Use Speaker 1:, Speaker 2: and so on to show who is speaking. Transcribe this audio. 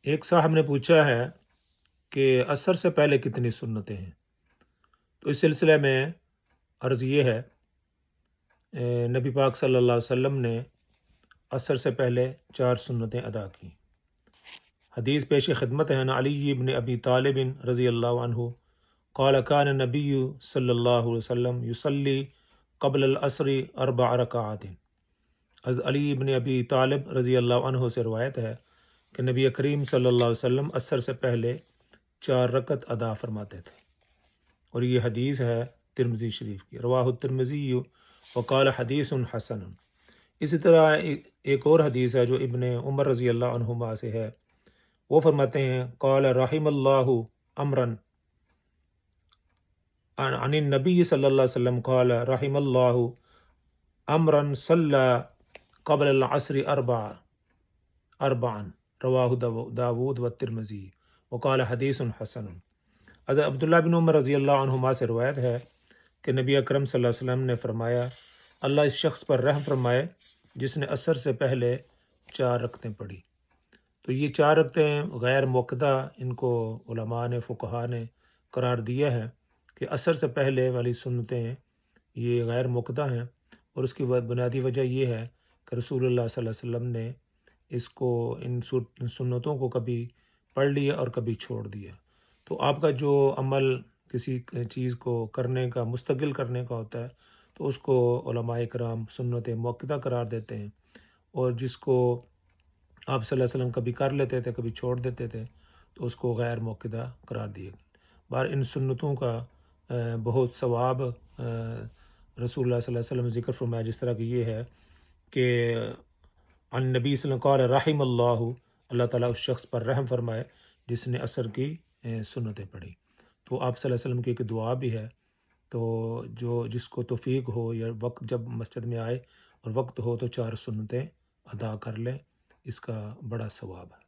Speaker 1: ایک صاحب نے پوچھا ہے کہ عصر سے پہلے کتنی سنتیں ہیں؟ تو اس سلسلے میں عرض یہ ہے، نبی پاک صلی اللہ علیہ وسلم نے عصر سے پہلے 4 سنتیں ادا کی۔ حدیث پیش خدمت ہے، علی بن ابی طالب رضی اللہ عنہ قال کان نبی صلی اللہ علیہ وسلم یصلی قبل العصر 4 رکعات۔ حضرت علی بن ابی طالب رضی اللہ عنہ سے روایت ہے کہ نبی کریم صلی اللہ علیہ وسلم عصر سے پہلے 4 رکعت ادا فرماتے تھے، اور یہ حدیث ہے ترمذی شریف کی، رواہ الترمذی وقال حدیث حسن۔ اسی طرح ایک اور حدیث ہے جو ابن عمر رضی اللہ عنہما سے ہے، وہ فرماتے ہیں قال رحم اللہ امرا عن النبی صلی اللہ علیہ وسلم قال رحم اللہ امرا صلی قبل العصر اربعا رواہ داود والترمذی وقال حدیث حسن۔ حضرت عبداللہ بن عمر رضی اللہ عنہما سے روایت ہے کہ نبی اکرم صلی اللہ علیہ وسلم نے فرمایا، اللہ اس شخص پر رحم فرمائے جس نے عصر سے پہلے 4 رکعتیں پڑھی۔ تو یہ 4 رکعتیں غیر موقدہ، ان کو علماء نے، فقہا نے قرار دیا ہے کہ عصر سے پہلے والی سنتیں یہ غیر موقدہ ہیں، اور اس کی بنیادی وجہ یہ ہے کہ رسول اللہ صلی اللہ علیہ وسلم نے اس کو ان سنتوں کو کبھی پڑھ لیا اور کبھی چھوڑ دیا۔ تو آپ کا جو عمل کسی چیز کو کرنے کا، مستقل کرنے کا ہوتا ہے، تو اس کو علماء کرام سنت موقدہ قرار دیتے ہیں، اور جس کو آپ صلی اللہ علیہ وسلم کبھی کر لیتے تھے کبھی چھوڑ دیتے تھے تو اس کو غیر موقدہ قرار دیے گئے۔ بہر ان سنتوں کا بہت ثواب رسول اللہ صلی اللہ علیہ وسلم ذکر فرمایا، جس طرح کی یہ ہے کہ عن نبی صلی اللہ علیہ وسلم قال رحم اللہ، اللہ تعالیٰ اس شخص پر رحم فرمائے جس نے عصر کی سنتیں پڑھی۔ تو آپ صلی اللہ علیہ وسلم کی ایک دعا بھی ہے، تو جس کو توفیق ہو یا وقت جب مسجد میں آئے اور وقت ہو تو 4 سنتیں ادا کر لیں، اس کا بڑا ثواب ہے۔